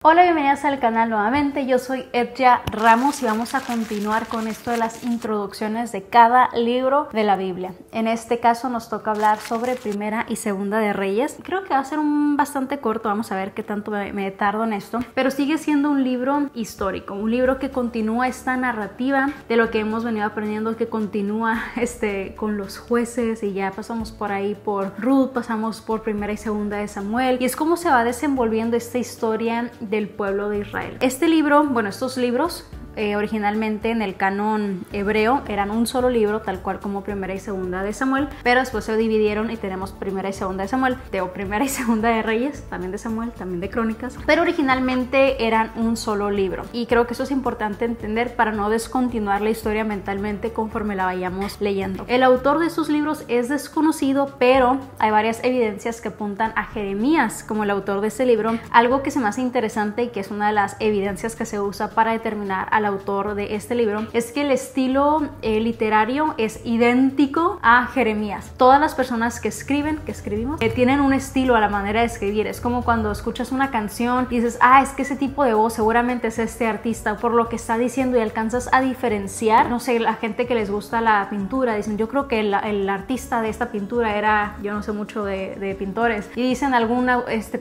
Hola, bienvenidas al canal nuevamente. Yo soy Edja Ramos y vamos a continuar con esto de las introducciones de cada libro de la Biblia. En este caso nos toca hablar sobre Primera y Segunda de Reyes. Creo que va a ser bastante corto, vamos a ver qué tanto me tardo en esto, pero sigue siendo un libro histórico, un libro que continúa esta narrativa de lo que hemos venido aprendiendo, que continúa con los jueces, y ya pasamos por ahí por Ruth, pasamos por Primera y Segunda de Samuel, y es como se va desenvolviendo esta historia del pueblo de Israel. Este libro, bueno, estos libros originalmente en el canon hebreo eran un solo libro, tal cual como Primera y Segunda de Samuel, pero después se dividieron y tenemos Primera y Segunda de Samuel, Primera y Segunda de Reyes, también de Samuel, también de Crónicas, pero originalmente eran un solo libro, y creo que eso es importante entender para no descontinuar la historia mentalmente conforme la vayamos leyendo. El autor de estos libros es desconocido, pero hay varias evidencias que apuntan a Jeremías como el autor de este libro. Algo que se me hace interesante y que es una de las evidencias que se usa para determinar al autor de este libro es que el estilo literario es idéntico a Jeremías. Todas las personas que escribimos, tienen un estilo a la manera de escribir. Es como cuando escuchas una canción y dices, es que ese tipo de voz seguramente es este artista por lo que está diciendo, y alcanzas a diferenciar. No sé, la gente que les gusta la pintura dicen, yo creo que el artista de esta pintura era, yo no sé mucho de pintores, y dicen algún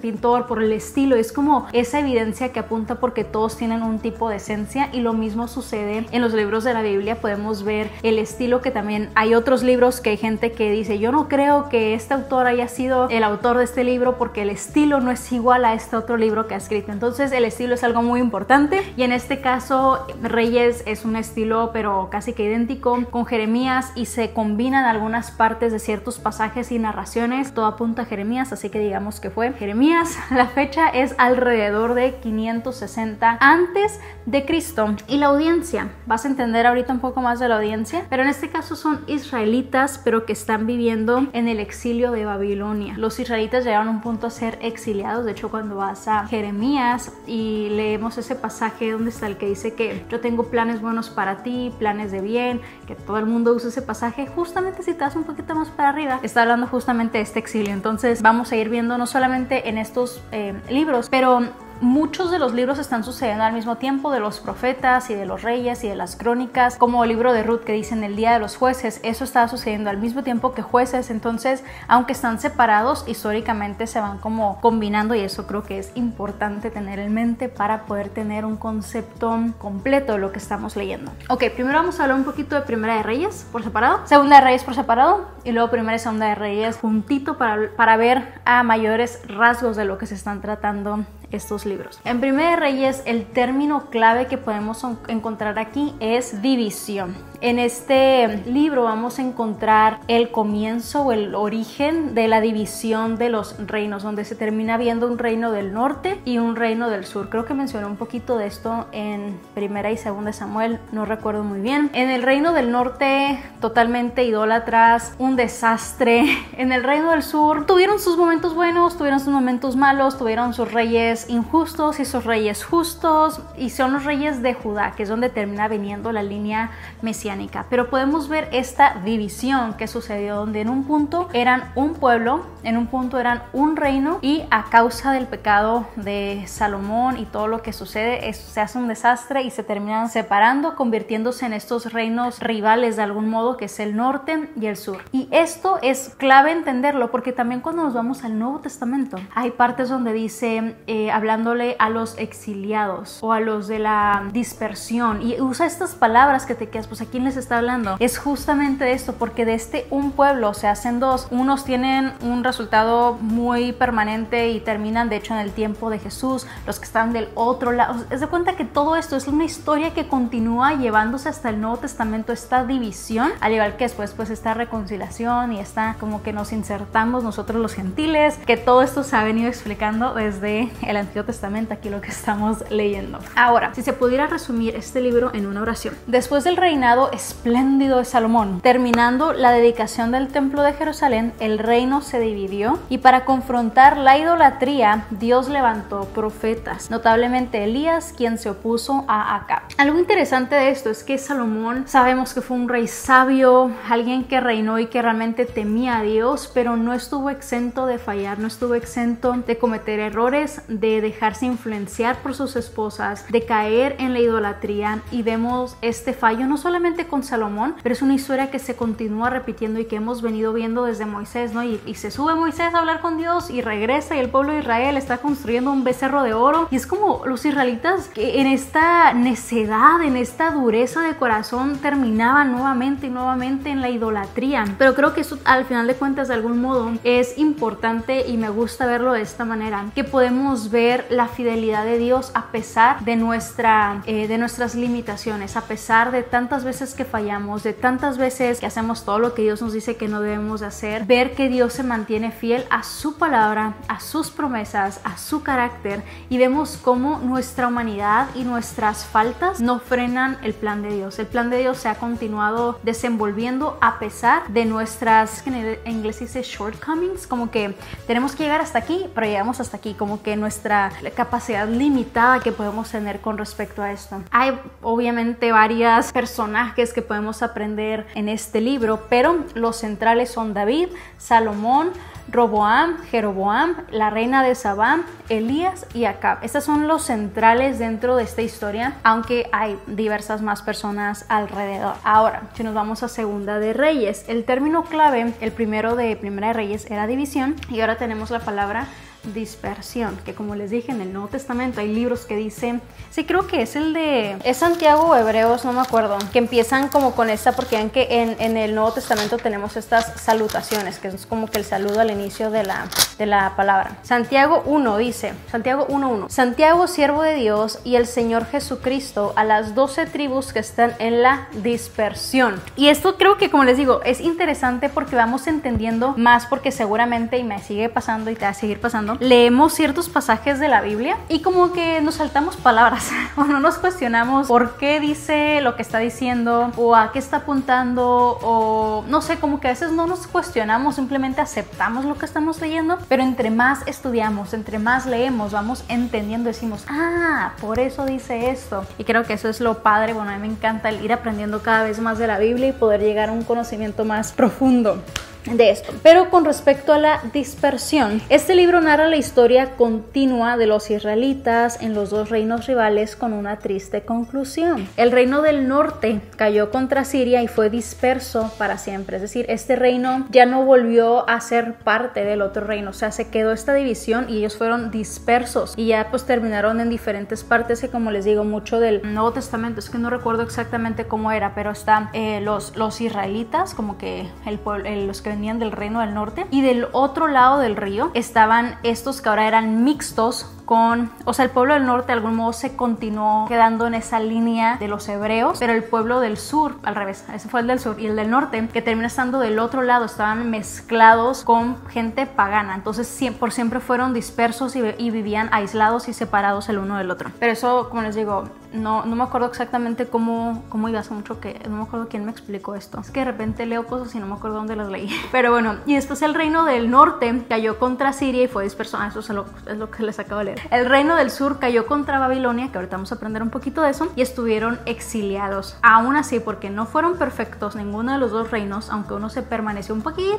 pintor por el estilo. Es como esa evidencia que apunta porque todos tienen un tipo de esencia, y lo mismo sucede en los libros de la Biblia. Podemos ver el estilo, que también hay otros libros que hay gente que dice, yo no creo que este autor haya sido el autor de este libro porque el estilo no es igual a este otro libro que ha escrito. Entonces el estilo es algo muy importante, y en este caso Reyes es un estilo pero casi que idéntico con Jeremías, y se combinan algunas partes de ciertos pasajes y narraciones. Todo apunta a Jeremías, así que digamos que fue Jeremías. La fecha es alrededor de 560 antes de Cristo. Y la audiencia, vas a entender ahorita un poco más de la audiencia, pero en este caso son israelitas, pero que están viviendo en el exilio de Babilonia. Los israelitas llegaron a un punto a ser exiliados. De hecho, cuando vas a Jeremías y leemos ese pasaje donde está el que dice que yo tengo planes buenos para ti, planes de bien, que todo el mundo usa ese pasaje, justamente si te das un poquito más para arriba, está hablando justamente de este exilio. Entonces vamos a ir viendo no solamente en estos libros, pero muchos de los libros están sucediendo al mismo tiempo, de los profetas y de los reyes y de las crónicas, como el libro de Ruth que dice en el día de los jueces. Eso está sucediendo al mismo tiempo que jueces. Entonces, aunque están separados, históricamente se van como combinando, y eso creo que es importante tener en mente para poder tener un concepto completo de lo que estamos leyendo. Ok, primero vamos a hablar un poquito de Primera de Reyes por separado, Segunda de Reyes por separado, y luego Primera y Segunda de Reyes juntito para ver a mayores rasgos de lo que se están tratando estos libros. En Primera de Reyes, el término clave que podemos encontrar aquí es división. En este libro vamos a encontrar el comienzo o el origen de la división de los reinos, donde se termina viendo un reino del norte y un reino del sur. Creo que mencioné un poquito de esto en Primera y Segunda de Samuel, no recuerdo muy bien. En el reino del norte, totalmente idólatras, un desastre. En el reino del sur, tuvieron sus momentos buenos, tuvieron sus momentos malos, tuvieron sus reyes injustos y sus reyes justos, y son los reyes de Judá, que es donde termina viniendo la línea mesiánica. Pero podemos ver esta división que sucedió, donde en un punto eran un pueblo, en un punto eran un reino, y a causa del pecado de Salomón y todo lo que sucede, se hace un desastre y se terminan separando, convirtiéndose en estos reinos rivales de algún modo, que es el norte y el sur. Y esto es clave entenderlo, porque también cuando nos vamos al Nuevo Testamento hay partes donde dice hablándole a los exiliados o a los de la dispersión, y usa estas palabras que te quedas, pues ¿a quién les está hablando? Es justamente de esto, porque de un pueblo se hacen dos. Unos tienen un resultado muy permanente y terminan de hecho en el tiempo de Jesús, los que están del otro lado. Es de cuenta que todo esto es una historia que continúa llevándose hasta el Nuevo Testamento, esta división, al igual que después pues esta reconciliación, y esta como que nos insertamos nosotros los gentiles, que todo esto se ha venido explicando desde el Antiguo Testamento, aquí lo que estamos leyendo. Ahora, si se pudiera resumir este libro en una oración: después del reinado espléndido de Salomón. Terminando la dedicación del templo de Jerusalén, el reino se dividió y para confrontar la idolatría, Dios levantó profetas, notablemente Elías, quien se opuso a Acab. Algo interesante de esto es que Salomón, sabemos que fue un rey sabio, alguien que reinó y que realmente temía a Dios, pero no estuvo exento de fallar, no estuvo exento de cometer errores, de dejarse influenciar por sus esposas, de caer en la idolatría, y vemos este fallo no solamente con Salomón, pero es una historia que se continúa repitiendo y que hemos venido viendo desde Moisés, ¿no? Y se sube Moisés a hablar con Dios y regresa y el pueblo de Israel está construyendo un becerro de oro, y es como los israelitas que en esta necedad, en esta dureza de corazón terminaban nuevamente y nuevamente en la idolatría. Pero creo que eso al final de cuentas de algún modo es importante y me gusta verlo de esta manera, que podemos ver la fidelidad de Dios a pesar de nuestras limitaciones, a pesar de tantas veces que fallamos, de tantas veces que hacemos todo lo que Dios nos dice que no debemos de hacer, ver que Dios se mantiene fiel a su palabra, a sus promesas, a su carácter, y vemos cómo nuestra humanidad y nuestras faltas no frenan el plan de Dios. El plan de Dios se ha continuado desenvolviendo a pesar de nuestras, en inglés dice shortcomings, como que tenemos que llegar hasta aquí, pero llegamos hasta aquí, como que nuestra capacidad limitada que podemos tener con respecto a esto. Hay obviamente varios personajes que podemos aprender en este libro, pero los centrales son David, Salomón, Roboam, Jeroboam, la reina de Sabá, Elías y Acab. Estos son los centrales dentro de esta historia, aunque hay diversas más personas alrededor. Ahora, si nos vamos a Segunda de Reyes, el término clave, el primero de Primera de Reyes era división, y ahora tenemos la palabra dispersión, que como les dije en el Nuevo Testamento hay libros que dicen, sí, creo que es Santiago o Hebreos, no me acuerdo, que empiezan como con esta, porque ven que en el Nuevo Testamento tenemos estas salutaciones, que es como que el saludo al inicio de la palabra. Santiago 1 dice, Santiago 1:1, Santiago, siervo de Dios y el Señor Jesucristo, a las 12 tribus que están en la dispersión. Y esto creo que, como les digo, es interesante porque vamos entendiendo más, porque seguramente, y me sigue pasando y te va a seguir pasando, leemos ciertos pasajes de la Biblia y como que nos saltamos palabras o no nos cuestionamos por qué dice lo que está diciendo o a qué está apuntando, o no sé, como que a veces no nos cuestionamos, simplemente aceptamos lo que estamos leyendo, pero entre más estudiamos, entre más leemos, vamos entendiendo, decimos, ah, por eso dice esto. Y creo que eso es lo padre. Bueno, a mí me encanta el ir aprendiendo cada vez más de la Biblia y poder llegar a un conocimiento más profundo de esto. Pero con respecto a la dispersión, este libro narra la historia continua de los israelitas en los dos reinos rivales con una triste conclusión. El reino del norte cayó contra Siria y fue disperso para siempre, es decir, este reino ya no volvió a ser parte del otro reino, o sea, se quedó esta división y ellos fueron dispersos y ya pues terminaron en diferentes partes, que como les digo, mucho del Nuevo Testamento, es que no recuerdo exactamente cómo era, pero están los israelitas, como que los que venían del reino del norte, y del otro lado del río estaban estos que ahora eran mixtos con, o sea, el pueblo del norte de algún modo se continuó quedando en esa línea de los hebreos, pero el pueblo del sur, al revés, ese fue el del sur, y el del norte, que termina estando del otro lado, estaban mezclados con gente pagana, entonces por siempre fueron dispersos y vivían aislados y separados el uno del otro. Pero eso, como les digo, no me acuerdo exactamente cómo iba, hace mucho que no me acuerdo quién me explicó esto, es que de repente leo cosas y no me acuerdo dónde las leí. Pero bueno, y después el reino del norte cayó contra Siria y fue disperso. Eso es lo que les acabo de leer. El reino del sur cayó contra Babilonia, que ahorita vamos a aprender un poquito de eso, y estuvieron exiliados. Aún así, porque no fueron perfectos ninguno de los dos reinos, aunque uno se permaneció un poquito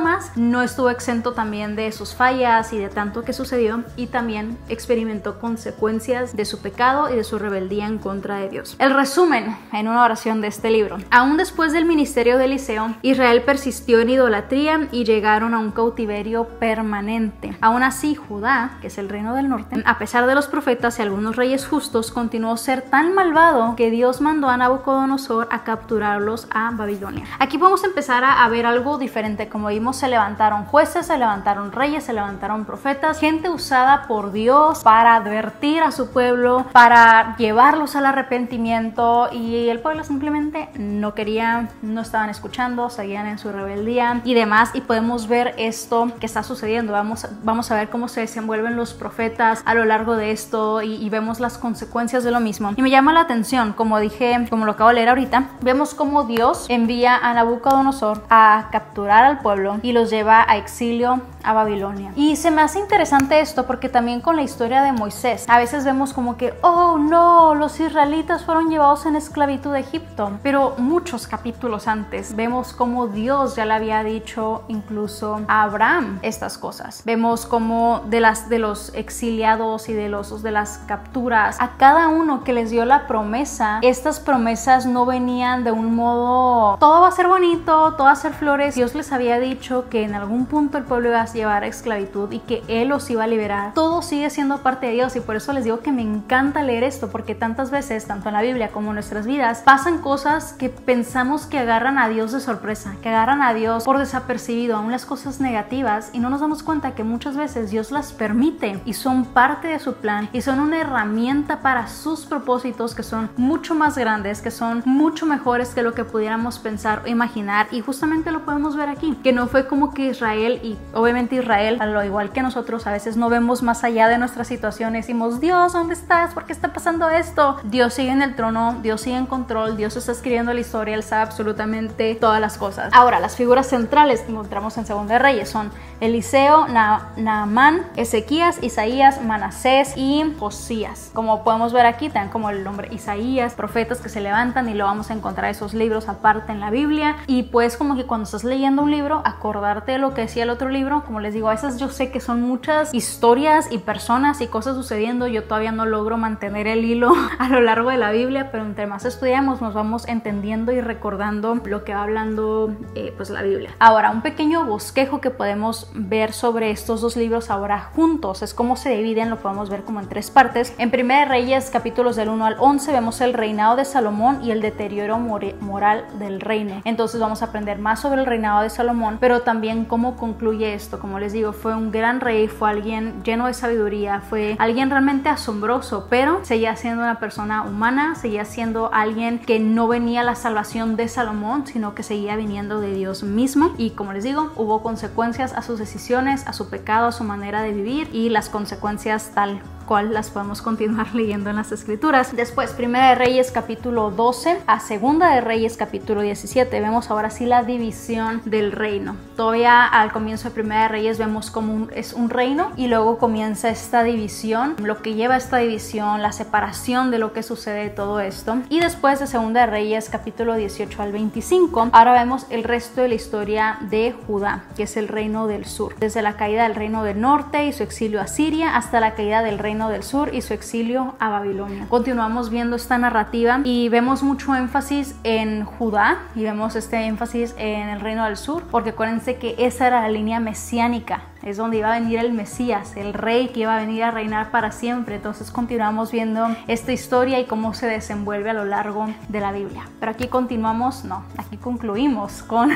más, no estuvo exento también de sus fallas y de tanto que sucedió, y también experimentó consecuencias de su pecado y de su rebeldía en contra de Dios. El resumen en una oración de este libro: aún después del ministerio de Eliseo, Israel persistió en idolatría y llegaron a un cautiverio permanente. Aún así, Judá, que es el reino del norte, a pesar de los profetas y algunos reyes justos, continuó a ser tan malvado que Dios mandó a Nabucodonosor a capturarlos a Babilonia. Aquí podemos empezar a ver algo diferente. Como vimos, se levantaron jueces, se levantaron reyes, se levantaron profetas, gente usada por Dios para advertir a su pueblo, para llevarlos al arrepentimiento, y el pueblo simplemente no quería, no estaban escuchando, seguían en su rebeldía y demás. Y podemos ver esto que está sucediendo. Vamos a ver cómo se desenvuelven los profetas a lo largo de esto y vemos las consecuencias de lo mismo. Y me llama la atención, como dije, como lo acabo de leer ahorita, vemos cómo Dios envía a Nabucodonosor a capturar al pueblo y los lleva a exilio a Babilonia. Y se me hace interesante esto porque también con la historia de Moisés, a veces vemos como que, oh no, los israelitas fueron llevados en esclavitud a Egipto, pero muchos capítulos antes vemos como Dios ya le había dicho incluso a Abraham estas cosas. Vemos como de los exiliados y de las capturas, a cada uno que les dio la promesa, estas promesas no venían de un modo, todo va a ser bonito, todo va a ser flores. Dios les había dicho que en algún punto el pueblo iba a llevar a esclavitud y que Él los iba a liberar. Todo sigue siendo parte de Dios, y por eso les digo que me encanta leer esto, porque tantas veces, tanto en la Biblia como en nuestras vidas, pasan cosas que pensamos que agarran a Dios de sorpresa, que agarran a Dios por desapercibido, aún las cosas negativas, y no nos damos cuenta que muchas veces Dios las permite y son parte de su plan y son una herramienta para sus propósitos, que son mucho más grandes, que son mucho mejores que lo que pudiéramos pensar o imaginar. Y justamente lo podemos ver aquí, que no fue como que Israel, y obviamente Israel, a lo igual que nosotros, a veces no vemos más allá de nuestras situaciones, decimos, Dios, ¿dónde estás? ¿Por qué está pasando esto? Dios sigue en el trono, Dios sigue en control, Dios está escribiendo la historia, Él sabe absolutamente todas las cosas. Ahora, las figuras centrales que encontramos en Segunda de Reyes son Eliseo, Naamán, Ezequías, Isaías, Manasés y Josías. Como podemos ver aquí, también como el nombre Isaías, profetas que se levantan, y lo vamos a encontrar esos libros aparte en la Biblia. Y pues como que cuando estás leyendo un libro, acordarte de lo que decía el otro libro. Como les digo, a veces yo sé que son muchas historias y personas y cosas sucediendo, yo todavía no logro mantener el hilo a lo largo de la Biblia, pero entre más estudiamos nos vamos entendiendo y recordando lo que va hablando pues la Biblia. Ahora, un pequeño bosquejo que podemos ver sobre estos dos libros ahora juntos es cómo se dividen, lo podemos ver como en tres partes. En Primera de Reyes, capítulos del 1 al 11, vemos el reinado de Salomón y el deterioro moral del reino. Entonces vamos a aprender más sobre el reinado de Salomón, pero también cómo concluye esto. Como les digo, fue un gran rey, fue alguien lleno de sabiduría, fue alguien realmente asombroso, pero seguía siendo una persona humana, seguía siendo alguien que no venía la salvación de Salomón, sino que seguía viniendo de Dios mismo. Y como les digo, hubo consecuencias a sus decisiones, a su pecado, a su manera de vivir, y las consecuencias tal cual las podemos continuar leyendo en las escrituras. Después, Primera de Reyes capítulo 12 a Segunda de Reyes capítulo 17, vemos ahora sí la división del reino. Todavía al comienzo de Primera de Reyes vemos como es un reino, y luego comienza esta división, lo que lleva a esta división, la separación de lo que sucede de todo esto. Y después de Segunda de Reyes capítulo 18 al 25, ahora vemos el resto de la historia de Judá, que es el reino del sur, desde la caída del reino del norte y su exilio a Siria hasta la caída del reino del sur y su exilio a Babilonia. Continuamos viendo esta narrativa y vemos mucho énfasis en Judá y vemos este énfasis en el reino del sur, porque acuérdense que esa era la línea mesiánica, es donde iba a venir el Mesías, el rey que iba a venir a reinar para siempre. Entonces continuamos viendo esta historia y cómo se desenvuelve a lo largo de la Biblia. Pero aquí aquí concluimos con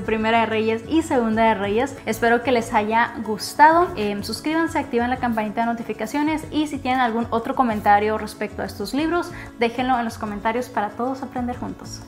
Primera de Reyes y Segunda de Reyes. Espero que les haya gustado. Suscríbanse, activen la campanita de notificaciones, y si tienen algún otro comentario respecto a estos libros, déjenlo en los comentarios para todos aprender juntos.